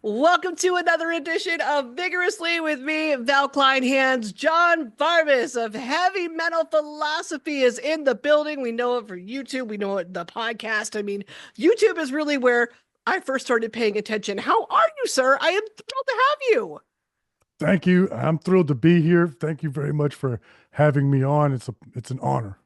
Welcome to another edition of Vigorously with me, Val Kleinhands. Jon Barbas of Heavy Metal Philosophy is in the building. We know it for YouTube. We know it the podcast. I mean, YouTube is really where I first started paying attention. How are you, sir? I am thrilled to have you. Thank you. I'm thrilled to be here. Thank you very much for having me on. It's an honor.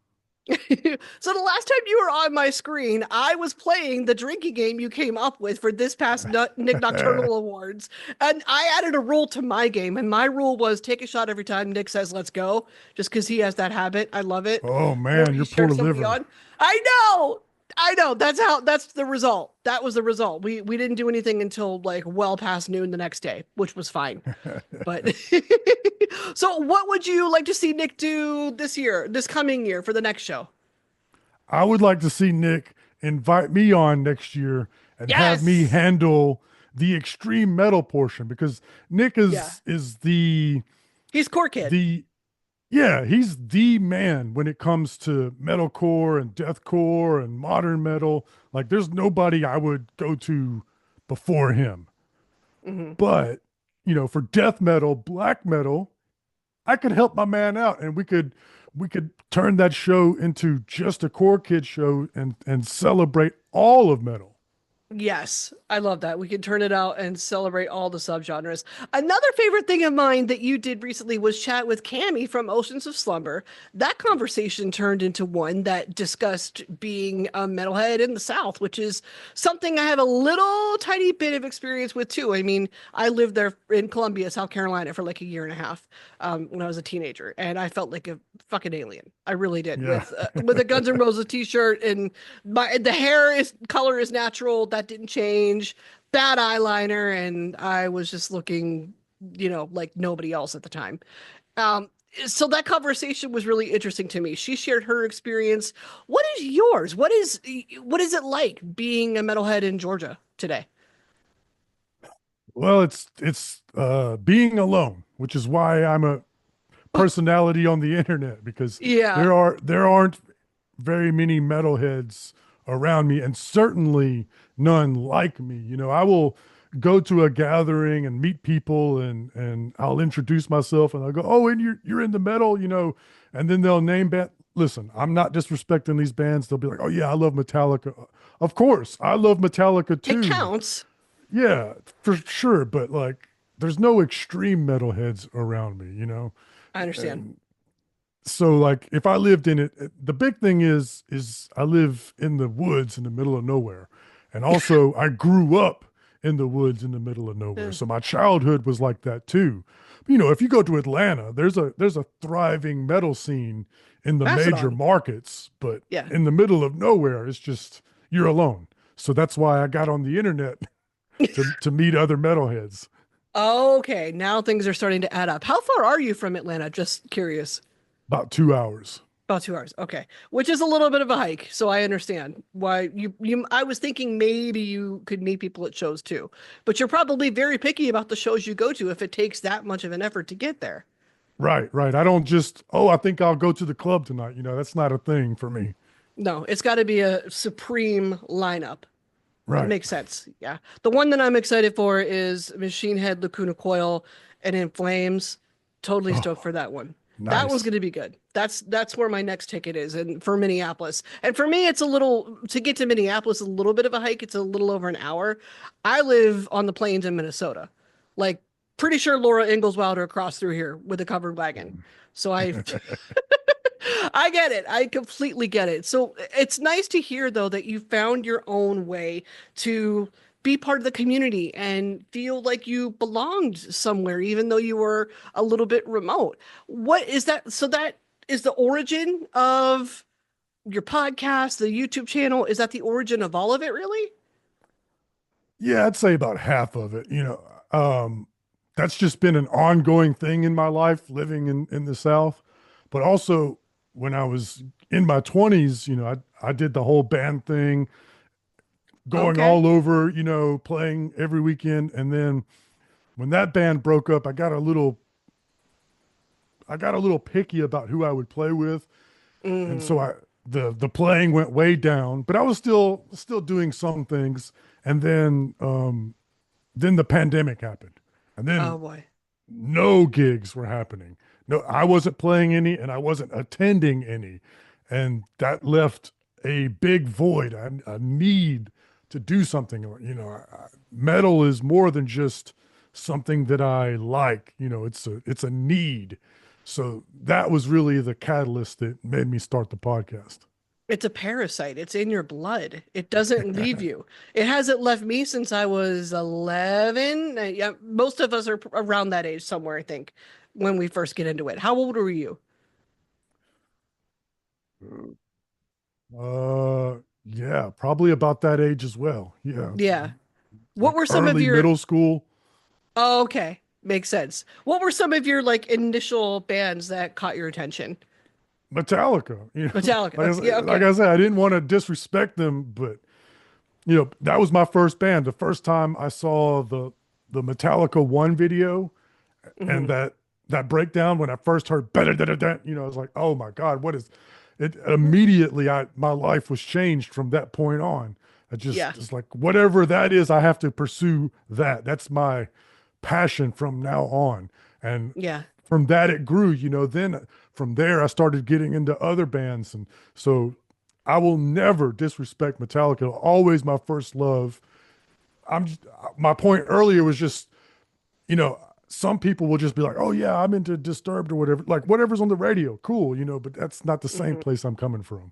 So the last time you were on my screen, I was playing the drinking game you came up with for this past Nick Nocturnal Awards, and I added a rule to my game, and my rule was take a shot every time Nick says "Let's go," just because he has that habit. I love it. Oh Whenever man, he you're full sharks of somebody liver. on, I know. That's the result. That was the result. We didn't do anything until like well past noon the next day, which was fine. But so, what would you like to see Nick do this year, this coming year for the next show? I would like to see Nick invite me on next year and have me Yes. handle the extreme metal portion because Nick Yeah. is He's Core Kid. the yeah, he's the man when it comes to metalcore and deathcore and modern metal. Like there's nobody I would go to before him. Hmm. But, for death metal, black metal, I could help my man out and we could turn that show into just a core kid show and celebrate all of metal. Yes, I love that. We can turn it out and celebrate all the subgenres. Another favorite thing of mine that you did recently was chat with Cammy from Oceans of Slumber. That conversation turned into one that discussed being a metalhead in the South, which is something I have a little tiny bit of experience with too. I mean, I lived there in Columbia, South Carolina for like a year and a half when I was a teenager, and I felt like a fucking alien. I really did Yeah. with a Guns N' Roses t-shirt and the hair is color is natural. That didn't change. Bad eyeliner, and I was just looking, like nobody else at the time. Um, so that conversation was really interesting to me. She shared her experience. What is yours? What is it like being a metalhead in Georgia today? Well, it's being alone, which is why I'm a personality on the internet because Yeah. there aren't very many metalheads around me and certainly none like me. I will go to a gathering and meet people and I'll introduce myself and I'll go, "Oh, and you're into metal," and then they'll name band. Listen, I'm not disrespecting these bands. They'll be like, "Oh yeah, I love Metallica." Of course, I love Metallica It too. counts. Yeah, for sure, but like there's no extreme metalheads around me. I understand. And so like if I lived in it, the big thing is I live in the woods in the middle of nowhere. And also I grew up in the woods in the middle of nowhere. Yeah, So my childhood was like that too. If you go to Atlanta, there's a thriving metal scene in the major Mastodon. markets, but Yeah. in the middle of nowhere, it's just you're alone. So that's why I got on the internet to meet other metalheads. Okay, now things are starting to add up. How far are you from Atlanta? Just curious. About 2 hours. About 2 hours. Okay. Which is a little bit of a hike. So I understand why I was thinking maybe you could meet people at shows too, but you're probably very picky about the shows you go to if it takes that much of an effort to get there. Right, right. I don't just, oh, I think I'll go to the club tonight. That's not a thing for me. No, it's got to be a supreme lineup. That Right. makes sense. Yeah. The one that I'm excited for is Machine Head, Lacuna Coil, and In Flames. Totally stoked Oh, for that one. That one's nice. going to be good. That's where my next ticket is, and for Minneapolis. And for me, it's a little to get to Minneapolis, a little bit of a hike. It's a little over an hour. I live on the plains in Minnesota. Like, pretty sure Laura Ingalls Wilder crossed through here with a covered wagon. So I get it. I completely get it. So it's nice to hear, though, that you found your own way to be part of the community and feel like you belonged somewhere, even though you were a little bit remote. What is that? So that is the origin of your podcast, the YouTube channel. Is that the origin of all of it, really? Yeah, I'd say about half of it. That's just been an ongoing thing in my life living in the South. But also when I was in my 20s, I did the whole band thing, going Okay. all over, playing every weekend. And then when that band broke up, I got a little picky about who I would play with. And so Mm. the playing went way down, but I was still doing some things. And then then the pandemic happened. And then Oh boy. no gigs were happening. No, I wasn't playing any and I wasn't attending any. And that left a big void, a need to do something. Metal is more than just something that I like. It's a need. So that was really the catalyst that made me start the podcast. It's a parasite. It's in your blood. It doesn't leave you. It hasn't left me since I was 11. Yeah, most of us are around that age somewhere, I think, when we first get into it. How old were you? Uh, yeah, probably about that age as well. Yeah, Yeah. What like were some of early your middle school. Oh, okay. Makes sense. What were some of your like initial bands that caught your attention? Metallica. Metallica. Like I, Okay. Yeah, like okay. I said, I didn't want to disrespect them, but that was my first band. The first time I saw the Metallica One video and Hmm. that breakdown when I first heard better, I was like, oh my God, what is it? Immediately, my life was changed from that point on. I just Yeah. it's like whatever that is, I have to pursue that. That's my passion from now on. And Yeah. from that it grew, then from there I started getting into other bands. And so I will never disrespect Metallica. Always my first love. I'm just, my point earlier was just, you know, some people will just be like, "Oh yeah, I'm into Disturbed or whatever." Like whatever's on the radio, cool, but that's not the same Hmm. place I'm coming from.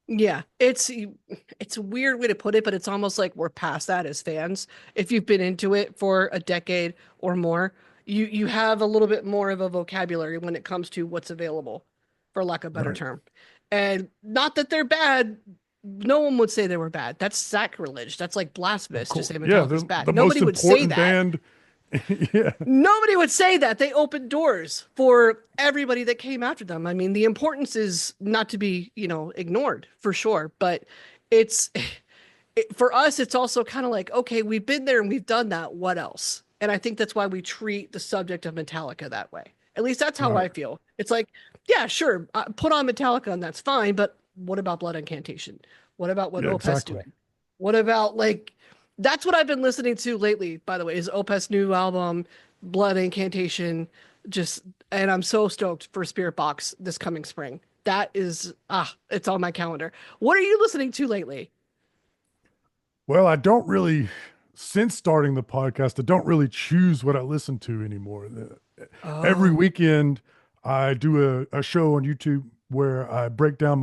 Yeah. It's a weird way to put it, but it's almost like we're past that as fans. If you've been into it for a decade or more, you have a little bit more of a vocabulary when it comes to what's available, for lack of a better Right. term. And not that they're bad. No one would say they were bad. That's sacrilege. That's like Of blasphemous to course. say Yeah, Metallica's they're bad. the Nobody most would say important that. band. Yeah. Nobody would say that. They opened doors for everybody that came after them. I mean, the importance is not to be, ignored for sure, but it's for us, it's also kind of like, okay, we've been there and we've done that. What else? And I think that's why we treat the subject of Metallica that way. At least that's how Right. I feel. It's like, yeah, sure, put on Metallica and that's fine, but what about Blood Incantation? What about what Yeah, Opeth's exactly. doing? What about like that's what I've been listening to lately, by the way, is Opeth's new album, Blood Incantation. Just and I'm so stoked for Spirit Box this coming spring. That is it's on my calendar. What are you listening to lately? Well, I don't really, since starting the podcast, I don't really choose what I listen to anymore. Every Oh. weekend, I do a show on YouTube where I break down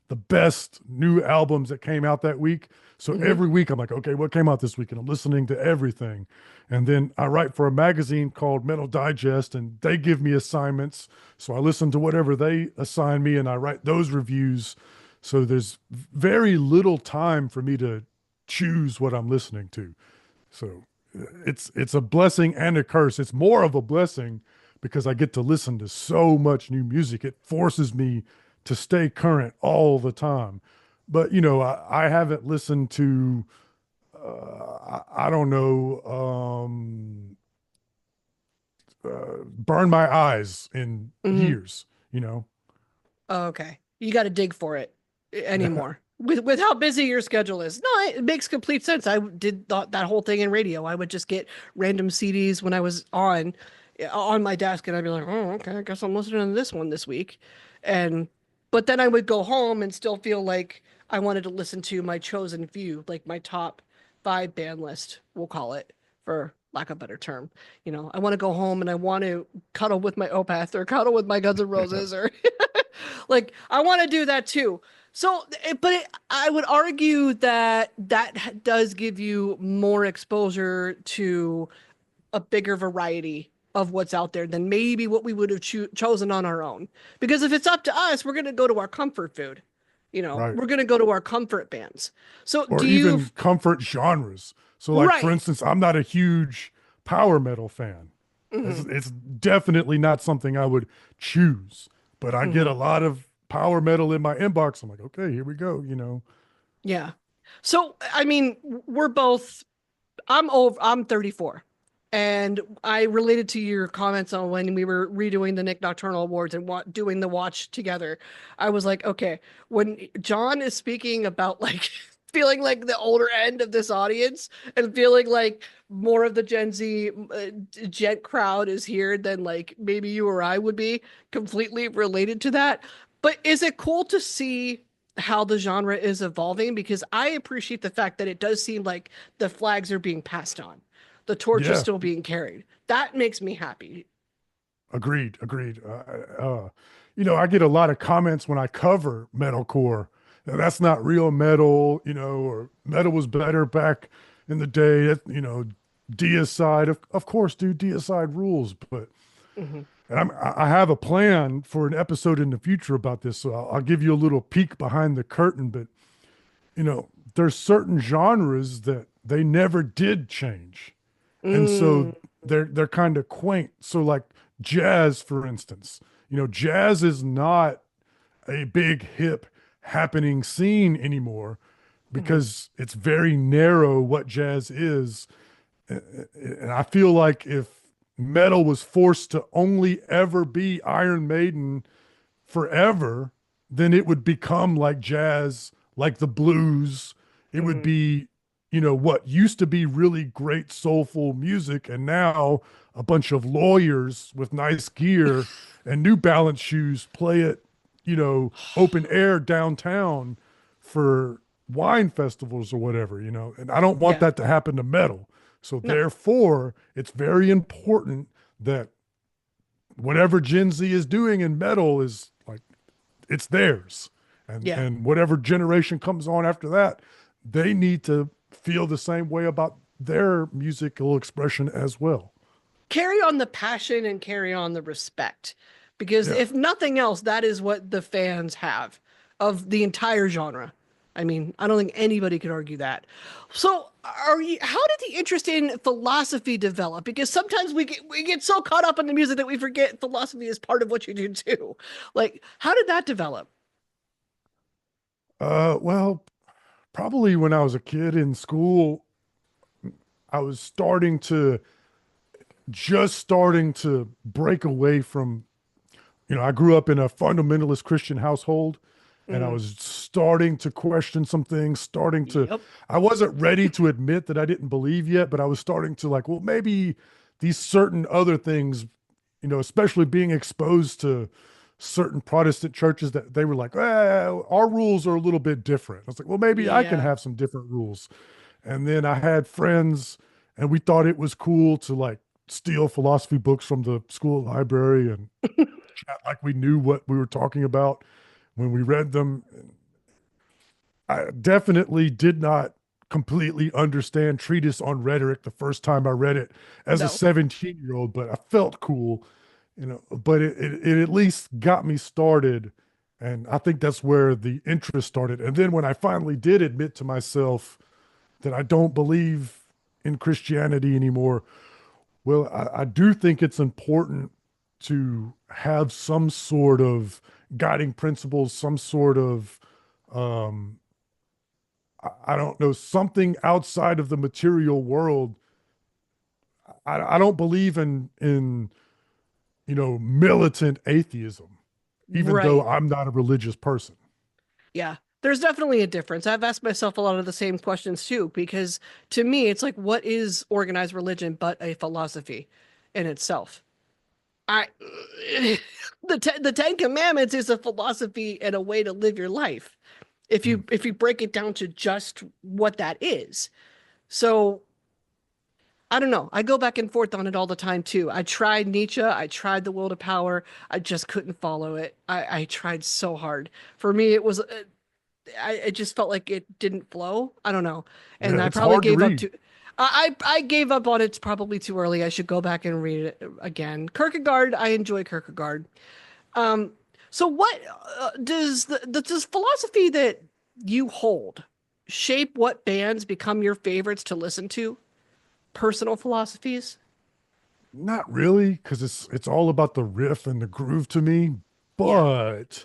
the best new albums that came out that week. So Hmm. every week, I'm like, okay, what came out this week? And I'm listening to everything. And then I write for a magazine called Metal Digest, and they give me assignments. So I listen to whatever they assign me, and I write those reviews. So there's very little time for me to choose what I'm listening to. So it's a blessing and a curse. It's more of a blessing because I get to listen to so much new music. It forces me to stay current all the time. But I haven't listened to I don't know Burn My Eyes in Hmm. years. Oh, okay. You got to dig for it anymore. With how busy your schedule is. No, it makes complete sense. I did that whole thing in radio. I would just get random CDs when I was on my desk and I'd be like, "Oh, okay, I guess I'm listening to this one this week." And but then I would go home and still feel like I wanted to listen to my chosen few, like my top 5 band list, we'll call it, for lack of a better term. I want to go home and I want to cuddle with my Opeth or cuddle with my Guns N' Roses or like I want to do that too. So, I would argue that that does give you more exposure to a bigger variety of what's out there than maybe what we would have chosen on our own. Because if it's up to us, we're going to go to our comfort food. Right. We're going to go to our comfort bands. So, Or do you, even comfort genres. So, like for right? instance, I'm not a huge power metal fan. It's, Hmm. it's definitely not something I would choose, but I get a Hmm. lot of power metal in my inbox. I'm like, okay, here we go. Yeah. So, I mean, we're both I'm 34. And I related to your comments on when we were redoing the Nick Nocturnal Awards and doing the watch together. I was like, okay, when John is speaking about like feeling like the older end of this audience and feeling like more of the Gen Z gent crowd is here than like maybe you or I would be completely related to that. But is it cool to see how the genre is evolving? Because I appreciate the fact that it does seem like the flags are being passed on. The torch is Yeah, still being carried. That makes me happy. agreed, agreed. I get a lot of comments when I cover metalcore. That's not real metal, or metal was better back in the day. Deicide, of course, dude, Deicide rules. But Hmm. and I have a plan for an episode in the future about this, so I'll give you a little peek behind the curtain. But there's certain genres that they never did change, and Mm, so they're kind of quaint. So like jazz, for instance, jazz is not a big hip happening scene anymore mhm, because it's very narrow what jazz is. And I feel like if metal was forced to only ever be Iron Maiden forever, then it would become like jazz, like the blues. It would mhm. be, what used to be really great soulful music, and now a bunch of lawyers with nice gear and New Balance shoes play it, open air downtown for wine festivals or whatever. And I don't want Yeah. that to happen to metal. So No. therefore, it's very important that whatever Gen Z is doing in metal is like it's theirs. And Yeah. and whatever generation comes on after that, they need to feel the same way about their musical expression as well. Carry on the passion and carry on the respect. Because Yeah. if nothing else, that is what the fans have of the entire genre. I mean, I don't think anybody could argue that. So, how did the interest in philosophy develop? Because sometimes we get so caught up in the music that we forget philosophy is part of what you do too. Like, how did that develop? Well, probably when I was a kid in school, I was starting to break away from, I grew up in a fundamentalist Christian household, and I Hmm. was starting to question some things, Yep. I wasn't ready to admit that I didn't believe yet, but I was starting to like, well, maybe these certain other things, especially being exposed to certain Protestant churches that they were like, our rules are a little bit different. I was like, well, maybe I can Yeah. have some different rules. And then I had friends, and we thought it was cool to like steal philosophy books from the school library and chat like we knew what we were talking about when we read them. I definitely did not completely understand Treatise on Rhetoric the first time I read it as a No. 17-year-old, but I felt cool, but it at least got me started. And I think that's where the interest started. And then when I finally did admit to myself that I don't believe in Christianity anymore, well, I do think it's important to have some sort of guiding principles, some sort of um, I don't know, something outside of the material world. I don't believe in militant atheism, even though Right. I'm not a religious person. Yeah. There's definitely a difference. I've asked myself a lot of the same questions too, because to me, it's like, what is organized religion but a philosophy in itself? I the Ten Commandments is a philosophy and a way to live your life. Mm. If you break it down to just what that is. So I don't know. I go back and forth on it all the time too. I tried Nietzsche. I tried the will to power. I just couldn't follow it. I tried so hard. For me, it was I just felt like it didn't flow. I don't know, Yeah, and I it's probably hard to gave up read. too. I gave up on it probably too early. I should go back and read it again. Kierkegaard, I enjoy Kierkegaard. Um, so what does philosophy that you hold shape what bands become your favorites to listen to? Personal philosophies? Not really, because it's all about the riff and the groove to me, Yeah. but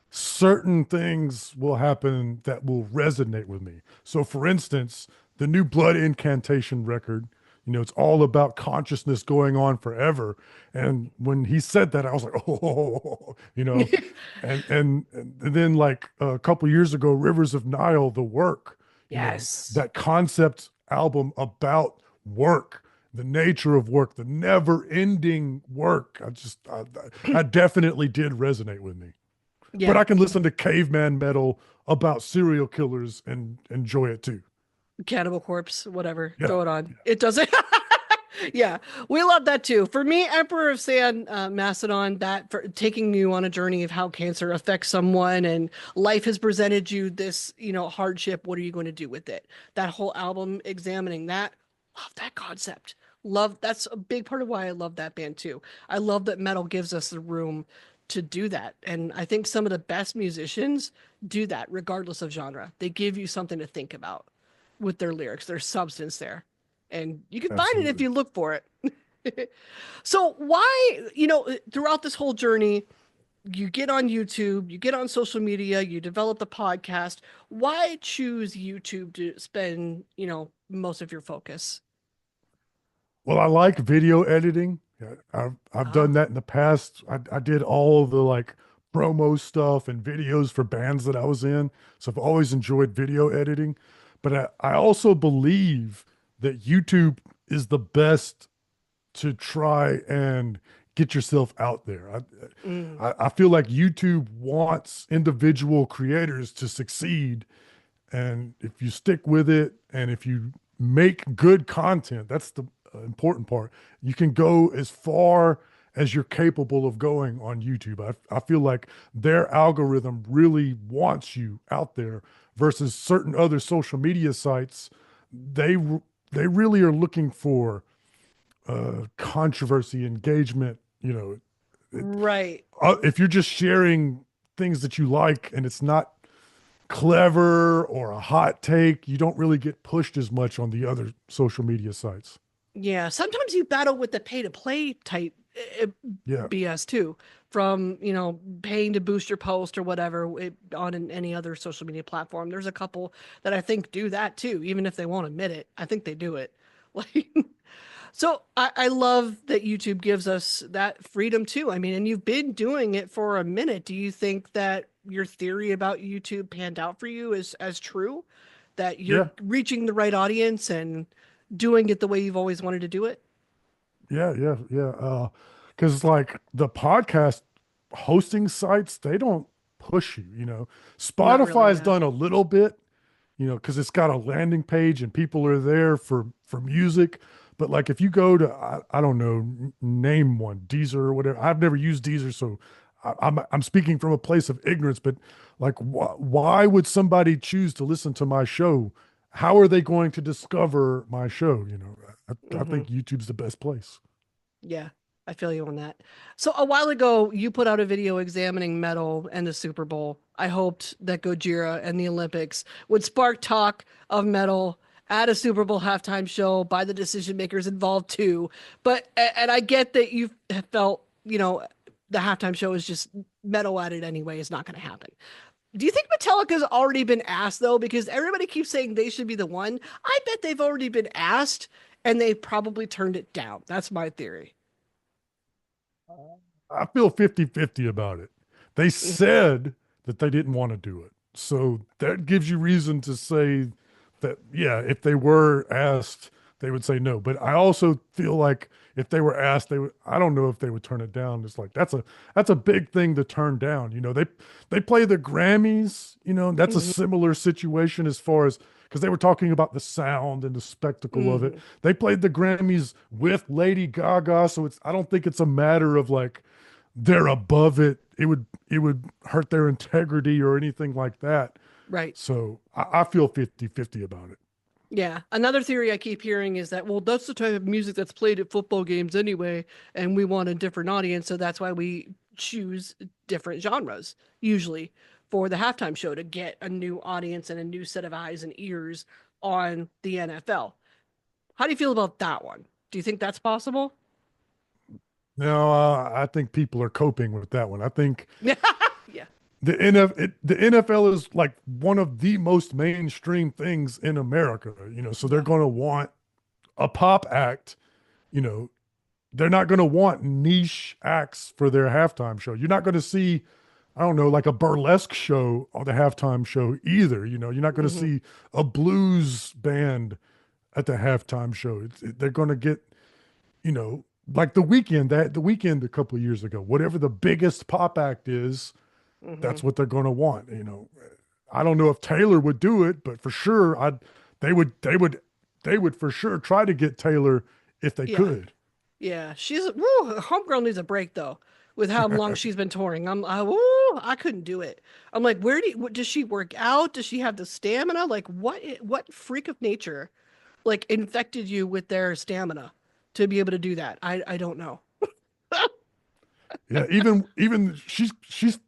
certain things will happen that will resonate with me. So for instance, the new Blood Incantation record, it's all about consciousness going on forever. And when he said that, I was like, oh, and then like a couple years ago, Rivers of Nile, the work, Yes. that concept album about work, the nature of work, the never ending work. I definitely did resonate with me. But Yeah. I can listen to caveman metal about serial killers and enjoy it too. Cannibal Corpse, whatever. Yeah. Throw it on. It doesn't. Yeah, we love that too. For me, Emperor of Sand, Macedon, that for taking you on a journey of how cancer affects someone and life has presented you this, hardship. What are you going to do with it? That whole album examining that, love that concept. Love that's a big part of why I love that band too. I love that metal gives us the room to do that. And I think some of the best musicians do that regardless of genre. They give you something to think about with their lyrics. There's substance there. And you can find it if Absolutely. you look for it. So why, throughout this whole journey, you get on YouTube, you get on social media, you develop the podcast. Why choose YouTube to spend, most of your focus? Well, I like video editing. Yeah, I've done Ah, that in the past. I did all the like promo stuff and videos for bands that I was in. So I've always enjoyed video editing. But I also believe that YouTube is the best to try and get yourself out there. mm, I feel like YouTube wants individual creators to succeed. And if you stick with it and if you make good content, that's the important part. You can go as far as you're capable of going on YouTube. I feel like their algorithm really wants you out there versus certain other social media sites. They they really are looking for controversy, engagement. It, right. if you're just sharing things that you like and it's not clever or a hot take, you don't really get pushed as much on the other social media sites. Yeah. Sometimes you battle with the pay to play type Yeah. BS too, from, paying to boost your post or whatever on any other social media platform. There's a couple that I think do that too, even if they won't admit it. I think they do it. Like, so I love that YouTube gives us that freedom too. I mean, and you've been doing it for a minute. Do you think that your theory about YouTube panned out for you as true? That you're Yeah. reaching the right audience and doing it the way you've always wanted to do it? Yeah. Because like the podcast hosting sites, they don't push you, Not really, Spotify's yeah. done a little bit, because it's got a landing page and people are there for music. But like if you go to I don't know, name one, Deezer or whatever. I've never used Deezer, so I'm speaking from a place of ignorance. But like, why would somebody choose to listen to my show? How are they going to discover my show? I Hmm. think YouTube's the best place. Yeah, I feel you on that. So a while ago, you put out a video examining metal and the Super Bowl. I hoped that Gojira and the Olympics would spark talk of metal at a Super Bowl halftime show by the decision makers involved too. But and I get that you have felt, the halftime show is just metal at it anyway. It's not going to happen. Do you think Metallica's already been asked though? Because everybody keeps saying they should be the one. I bet they've already been asked and they probably turned it down. That's my theory. I feel 50-50 about it. They said that they didn't want to do it. So that gives you reason to say that, yeah, if they were asked, they would say no. But I also feel like if they were asked, I don't know if they would turn it down. It's like that's a big thing to turn down. They play the Grammys, that's a Mhm. similar situation as far as because they were talking about the sound and the spectacle of it. Mhm. They played the Grammys with Lady Gaga, so I don't think it's a matter of like they're above it. It would hurt their integrity or anything like that. Right. So I feel 50-50 about it. Yeah. Another theory I keep hearing is that, well, that's the type of music that's played at football games anyway, and we want a different audience. So that's why we choose different genres, usually, for the halftime show to get a new audience and a new set of eyes and ears on the NFL. How do you feel about that one? Do you think that's possible? No, I think people are coping with that one. I think Yeah. the NFL is like one of the most mainstream things in America, so they're Yeah. going to want a pop act, you know, they're not going to want niche acts for their halftime show. You're not going to see I don't know, like a burlesque show or the halftime show either. You know, you're not going to Hmm. see a blues band at the halftime show. They're going to get, you know, like the weekend a couple of years ago, whatever the biggest pop act is, Hmm. that's what they're going to want. You know, I don't know if Taylor would do it, but for sure, they would, they would, they would for sure try to get Taylor if they Yeah. could. Yeah. Homegirl needs a break though, with how long she's been touring. I couldn't do it. I'm like, does she work out? Does she have the stamina? Like, what freak of nature, like, infected you with their stamina to be able to do that? I don't know. Yeah, even she's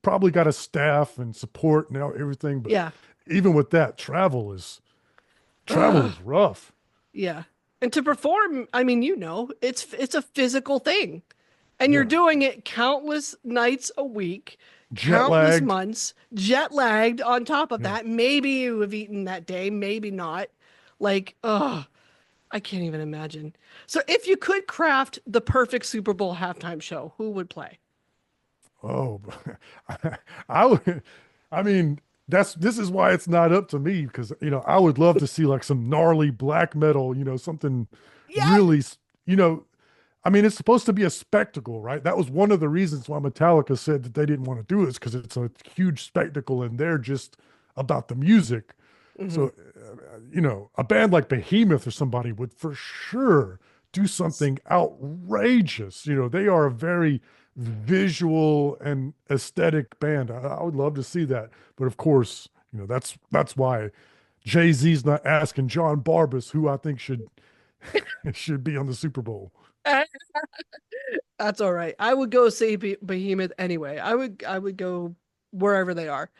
probably got a staff and support and everything, but Yeah. even with that, travel Ugh. is rough. Yeah. And to perform, I mean, it's a physical thing. And you're Yeah, doing it countless nights a week, jet countless lagged. months, jet lagged on top of Yeah. that. Maybe you have eaten that day, maybe not. Like, ugh, I can't even imagine. So if you could craft the perfect Super Bowl halftime show, who would play? Oh, I would. I mean, this is why it's not up to me because I would love to see like some gnarly black metal. Something Yeah. really. You know, I mean, it's supposed to be a spectacle, right? That was one of the reasons why Metallica said that they didn't want to do it, because it's a huge spectacle and they're just about the music. Hmm. So, a band like Behemoth or somebody would for sure do something outrageous. They are a very visual and aesthetic band. I would love to see that. But of course, that's why Jay-Z's not asking Jon Barbas, who I think should be on the Super Bowl. That's all right. I would go see Behemoth anyway. I would go wherever they are.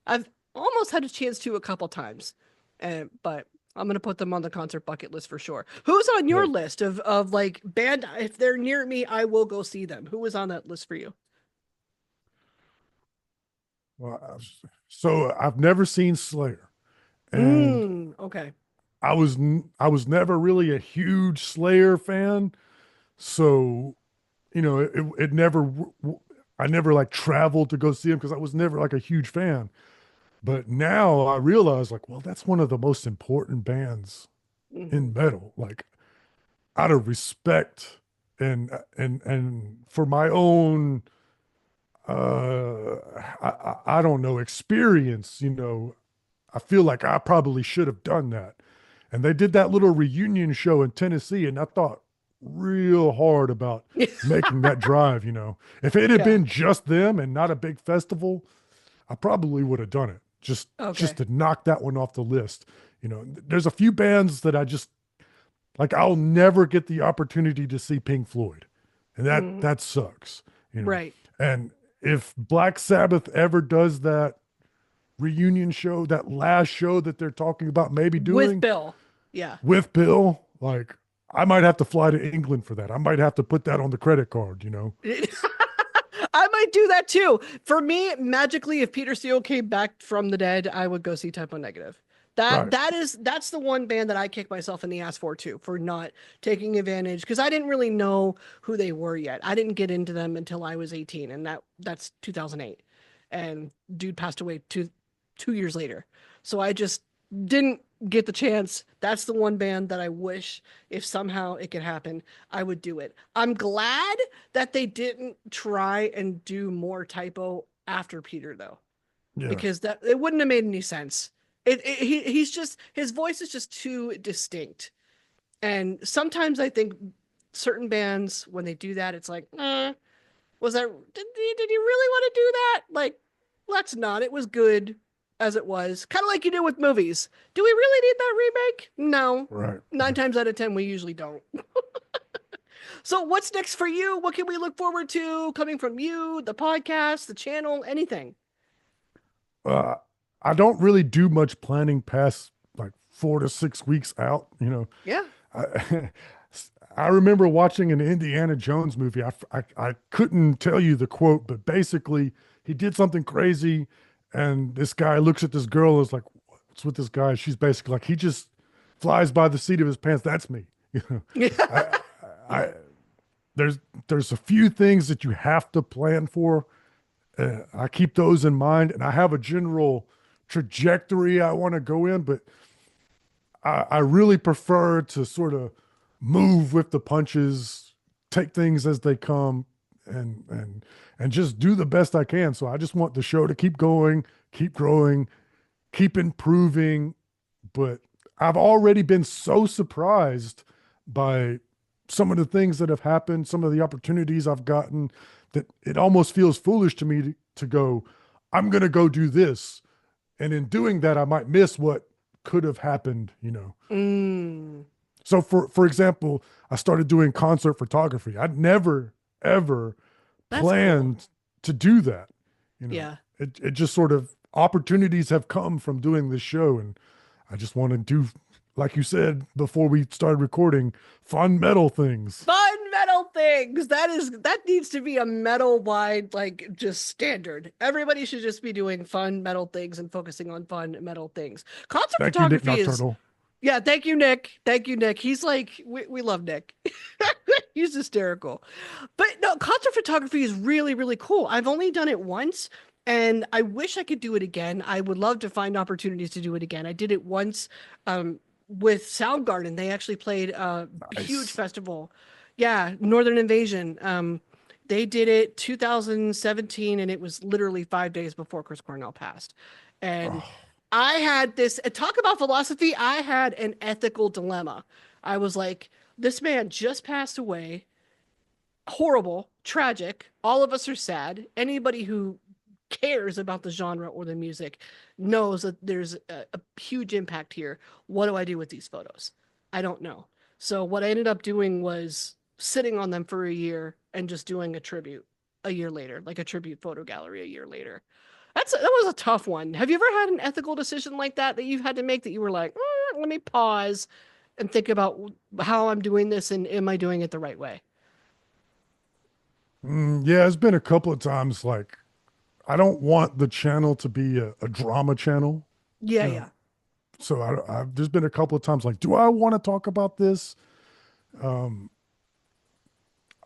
I've almost had a chance to a couple times, and but I'm gonna put them on the concert bucket list for sure. Who's on your Yeah. list of like band? If they're near me, I will go see them. Who was on that list for you? Well, so I've never seen Slayer, and Okay. I was never really a huge Slayer fan. So, it never, I never like traveled to go see him because I was never like a huge fan. But now I realize, like, well, that's one of the most important bands Hmm. in metal. Like, out of respect and for my own, I don't know, experience, I feel like I probably should have done that. And they did that little reunion show in Tennessee, and I thought real hard about making that drive. If it had Yeah. been just them and not a big festival, I probably would have done it just Okay. to knock that one off the list. There's a few bands that I just like. I'll never get the opportunity to see Pink Floyd, and that Hmm. that sucks. You know, Right. and if Black Sabbath ever does that reunion show, that last show that they're talking about maybe With doing Bill. Yeah. with Bill, like I might have to fly to England for that. I might have to put that on the credit card. I might do that too. For me, magically, if Peter Steele came back from the dead, I would go see Type O Negative. Right. That's the one band that I kick myself in the ass for too, for not taking advantage because I didn't really know who they were yet. I didn't get into them until I was 18, and that's 2008. And dude passed away 2 years later. So I just didn't get the chance. That's the one band that I wish, if somehow it could happen, I would do it. I'm glad that they didn't try and do more typo after Peter though, Yeah. because that it wouldn't have made any sense. He's just his voice is just too distinct, and sometimes I think certain bands when they do that, it's like, was that did you really want to do that? Like, let's not. It was good as it was. Kind of like you do with movies. Do we really need that remake? No. Right. Nine times out of ten, we usually don't. So, what's next for you? What can we look forward to coming from you, the podcast, the channel, anything? Uh, I don't really do much planning past like 4 to 6 weeks out. Yeah. I, I remember watching an Indiana Jones movie. I couldn't tell you the quote, but basically he did something crazy, and this guy looks at this girl and is like, "What's with this guy?" She's basically like, "He just flies by the seat of his pants." That's me. Yeah. I, I there's a few things that you have to plan for, I keep those in mind, and I have a general trajectory I want to go in, but I really prefer to sort of move with the punches, take things as they come, and just do the best I can. So I just want the show to keep going, keep growing, keep improving. But I've already been so surprised by some of the things that have happened, some of the opportunities I've gotten, that it almost feels foolish to me to go, I'm going to go do this. And in doing that, I might miss what could have happened, you know. Mm, So for example, I started doing concert photography. I'd never ever that's cool. planned to do that. You know, Yeah. it just sort of opportunities have come from doing this show, and I just want to do, like you said before we started recording, fun metal things. Fun metal things. That needs to be a metal wide like just standard. Everybody should just be doing fun metal things and focusing on fun metal things. Concert Thank you, Nick photography is Nocturnal. yeah, thank you, Nick. Thank you, Nick. He's like we love Nick. He's hysterical. But no, concert photography is really, really cool. I've only done it once and I wish I could do it again. I would love to find opportunities to do it again. I did it once with Soundgarden. They actually played a huge Nice. festival. Yeah, Northern Invasion. They did it 2017 and it was literally 5 days before Chris Cornell passed. And Oh, I had this talk about philosophy. I had an ethical dilemma. I was like, this man just passed away. Horrible, tragic. All of us are sad. Anybody who cares about the genre or the music knows that there's a huge impact here. What do I do with these photos? I don't know. So what I ended up doing was sitting on them for a year and just doing a tribute a year later, like a tribute photo gallery a year later. That was a tough one. Have you ever had an ethical decision like that that you've had to make that you were like, let me pause and think about how I'm doing this and am I doing it the right way? yeah, it's been a couple of times. Like, I don't want the channel to be a drama channel, Yeah, you know. yeah. So there's been a couple of times like, do I want to talk about this?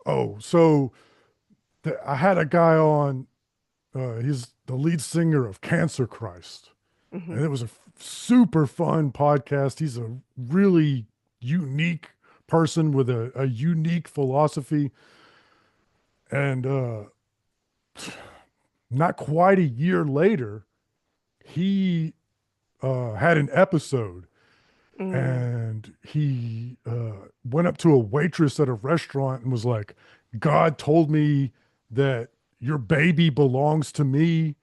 Oh, so I had a guy on. He's the lead singer of Cancer Christ, Hmm. and it was a super fun podcast. He's a really unique person with a unique philosophy, and not quite a year later, he had an episode, Mm. and he went up to a waitress at a restaurant and was like, God told me that your baby belongs to me.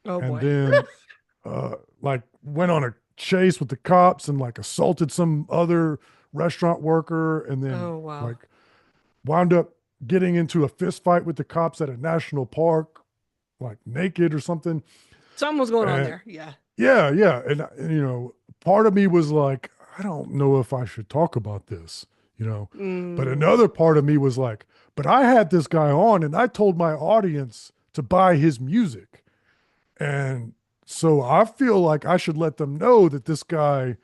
Oh And boy. then like went on a chase with the cops and like assaulted some other restaurant worker, and then Oh wow. like wound up getting into a fist fight with the cops at a national park, like naked or something. Something was going on And there. Yeah. yeah, yeah. And you know, part of me was like, I don't know if I should talk about this, you know. But Mm. another part of me was like, but I had this guy on and I told my audience to buy his music. And so I feel like I should let them know that this guy,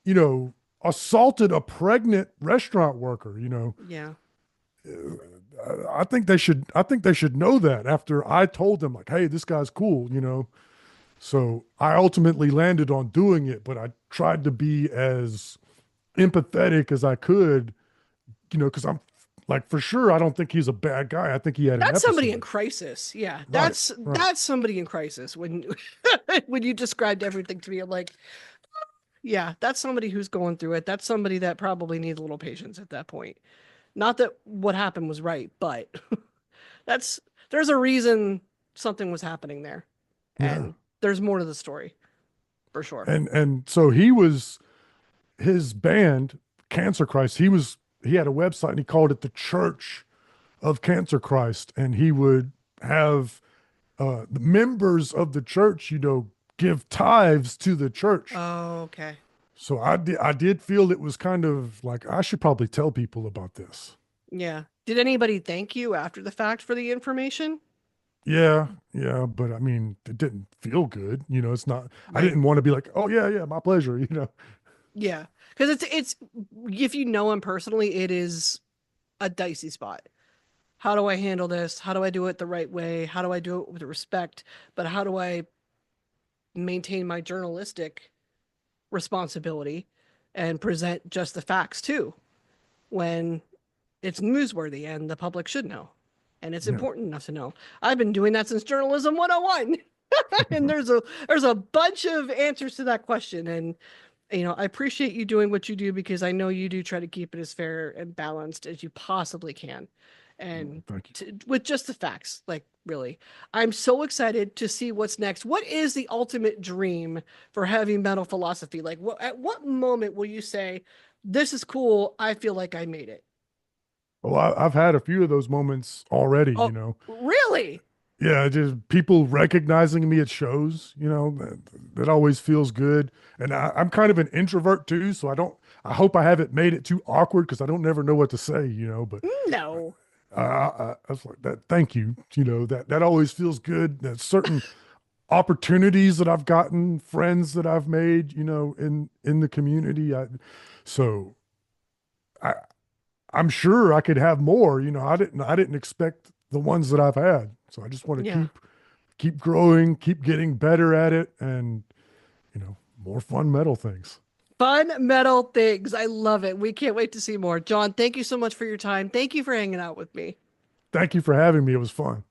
you know, assaulted a pregnant restaurant worker, you know. Yeah. I think they should know that after I told them like, hey, this guy's cool, you know. So I ultimately landed on doing it, but I tried to be as empathetic as I could, you know, because I'm like, for sure, I don't think he's a bad guy. I think he had an That's somebody in episode. crisis. Yeah. Right, right. That's somebody in crisis when when you described everything to me. I'm like, yeah, that's somebody who's going through it. That's somebody that probably needs a little patience at that point. Not that what happened was right, but that's there's a reason something was happening there. Yeah. And there's more to the story for sure. And so he was his band, Cancer Christ, he had a website and he called it the Church of Cancer Christ. And he would have the members of the church, you know, give tithes to the church. Oh, okay. So I did feel it was kind of like I should probably tell people about this. Yeah. Did anybody thank you after the fact for the information? Yeah, yeah, but I mean, it didn't feel good. You know, it's not, I Right. didn't want to be like, oh, yeah, yeah, my pleasure, you know. Yeah. Because it's if you know him personally, it is a dicey spot. how do I handle this? How do I do it the right way? How do I do it with respect? But how do I maintain my journalistic responsibility and present just the facts too when it's newsworthy and the public should know? And it's Yeah. important enough to know. I've been doing that since journalism 101. And there's a bunch of answers to that question. And I appreciate you doing what you do because I know you do try to keep it as fair and balanced as you possibly can. And Thank you. with just the facts, like really, I'm so excited to see what's next. What is the ultimate dream for heavy metal philosophy? Like, at what moment will you say, "This is cool. I feel like I made it"? Well, I've had a few of those moments already, Oh, really? Yeah, just people recognizing me at shows, that always feels good. And I'm kind of an introvert too, so I hope I haven't made it too awkward because I don't never know what to say, but No. I was like that. Thank you. That always feels good. That certain opportunities that I've gotten, friends that I've made, in the community. So I, I'm sure I could have more. I didn't expect the ones that I've had. So I just want to Yeah. keep growing, keep getting better at it, and more fun metal things. Fun metal things. I love it. We can't wait to see more. Jon, thank you so much for your time. Thank you for hanging out with me. Thank you for having me. It was fun.